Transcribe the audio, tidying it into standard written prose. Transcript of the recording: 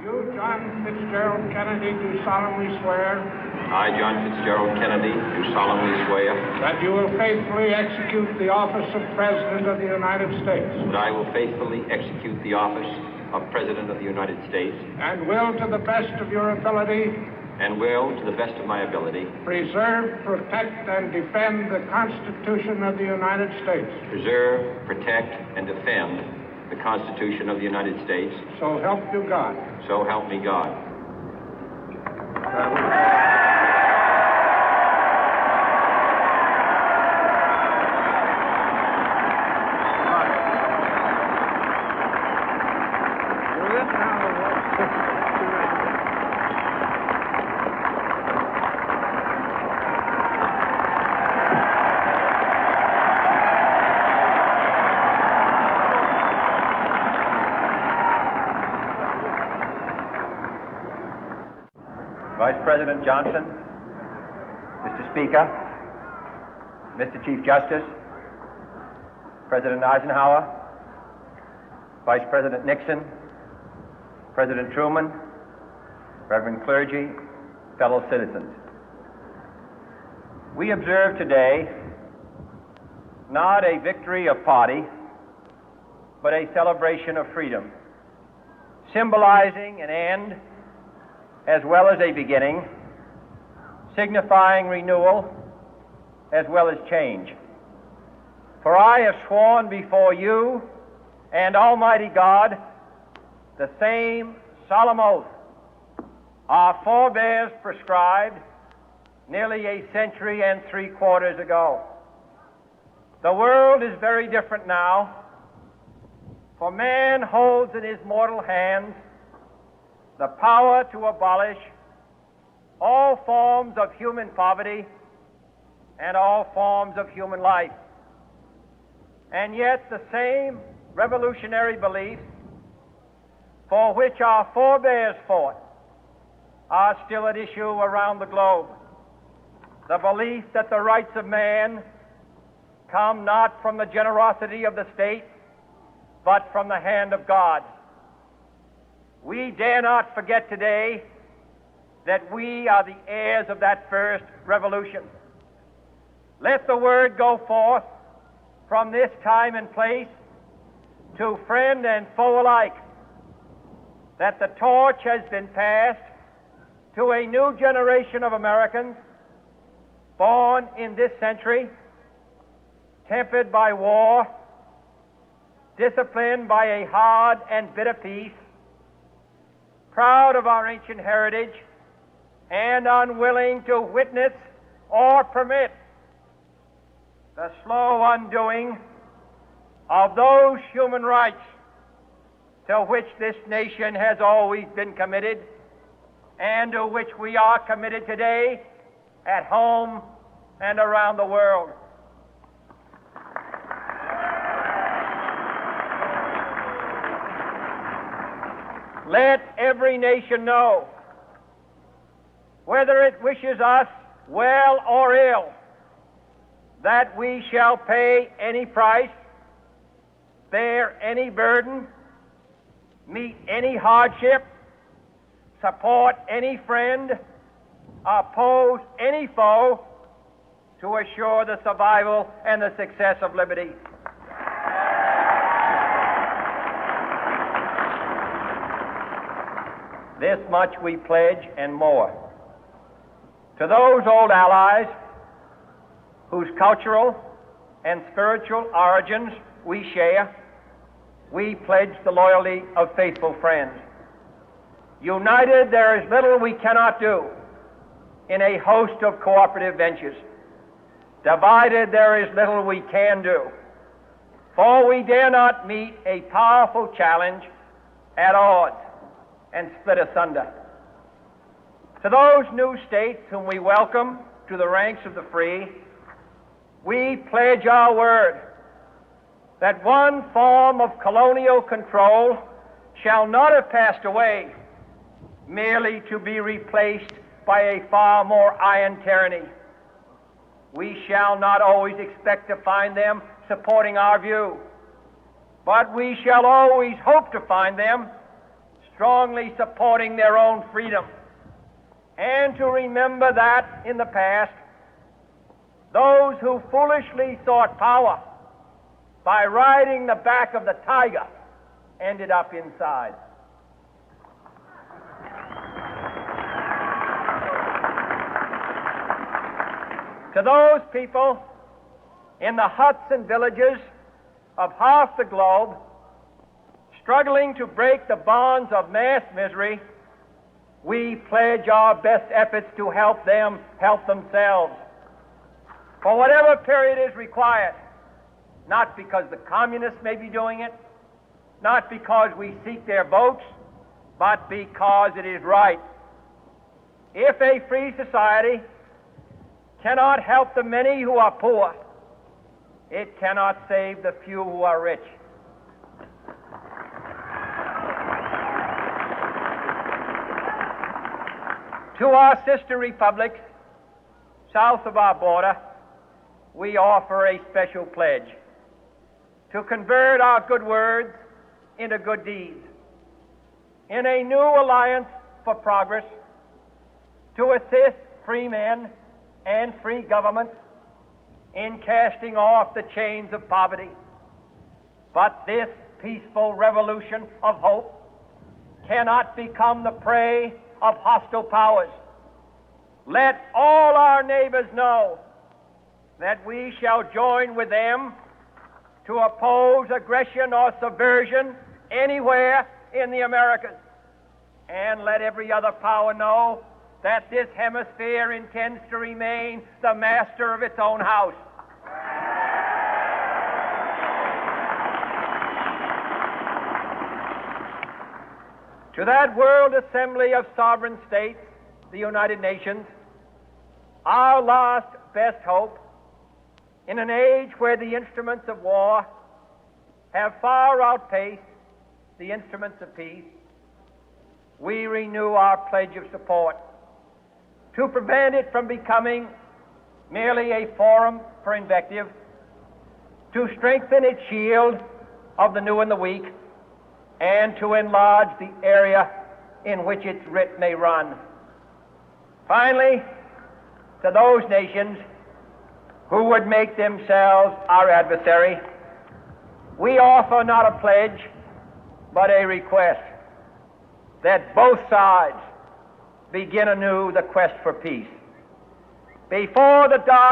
You, John Fitzgerald Kennedy, do solemnly swear. I, John Fitzgerald Kennedy, do solemnly swear. That you will faithfully execute the office of President of the United States. That I will faithfully execute the office of President of the United States. And will, to the best of your ability. And will, to the best of my ability. Preserve, protect, and defend the Constitution of the United States. Preserve, protect, and defend the Constitution of the United States. So help you God. So help me God. Vice President Johnson, Mr. Speaker, Mr. Chief Justice, President Eisenhower, Vice President Nixon, President Truman, Reverend clergy, fellow citizens. We observe today not a victory of party, but a celebration of freedom, symbolizing an end as well as a beginning, signifying renewal as well as change. For I have sworn before you and Almighty God the same solemn oath our forebears prescribed nearly a century and 3/4 ago. The world is very different now, for man holds in his mortal hands the power to abolish all forms of human poverty and all forms of human life. And yet the same revolutionary beliefs for which our forebears fought are still at issue around the globe. The belief that the rights of man come not from the generosity of the state, but from the hand of God. We dare not forget today that we are the heirs of that first revolution. Let the word go forth from this time and place to friend and foe alike that the torch has been passed to a new generation of Americans born in this century, tempered by war, disciplined by a hard and bitter peace, proud of our ancient heritage, and unwilling to witness or permit the slow undoing of those human rights to which this nation has always been committed and to which we are committed today at home and around the world. Let every nation know, whether it wishes us well or ill, that we shall pay any price, bear any burden, meet any hardship, support any friend, oppose any foe to assure the survival and the success of liberty. This much we pledge and more. To those old allies whose cultural and spiritual origins we share, we pledge the loyalty of faithful friends. United, there is little we cannot do in a host of cooperative ventures. Divided, there is little we can do, for we dare not meet a powerful challenge at odds and split asunder. To those new states whom we welcome to the ranks of the free, we pledge our word that one form of colonial control shall not have passed away, merely to be replaced by a far more iron tyranny. We shall not always expect to find them supporting our view, but we shall always hope to find them strongly supporting their own freedom, and to remember that in the past, those who foolishly sought power by riding the back of the tiger ended up inside. To those people in the huts and villages of half the globe struggling to break the bonds of mass misery, we pledge our best efforts to help them help themselves for whatever period is required, not because the communists may be doing it, not because we seek their votes, but because it is right. If a free society cannot help the many who are poor, it cannot save the few who are rich. To our sister republics south of our border, we offer a special pledge to convert our good words into good deeds, in a new alliance for progress, to assist free men and free governments in casting off the chains of poverty. But this peaceful revolution of hope cannot become the prey of hostile powers. Let all our neighbors know that we shall join with them to oppose aggression or subversion anywhere in the Americas. And let every other power know that this hemisphere intends to remain the master of its own house. To that World Assembly of Sovereign States, the United Nations, our last best hope, in an age where the instruments of war have far outpaced the instruments of peace, we renew our pledge of support to prevent it from becoming merely a forum for invective, to strengthen its shield of the new and the weak, and to enlarge the area in which its writ may run. Finally, to those nations who would make themselves our adversary, we offer not a pledge, but a request that both sides begin anew the quest for peace. Before the dark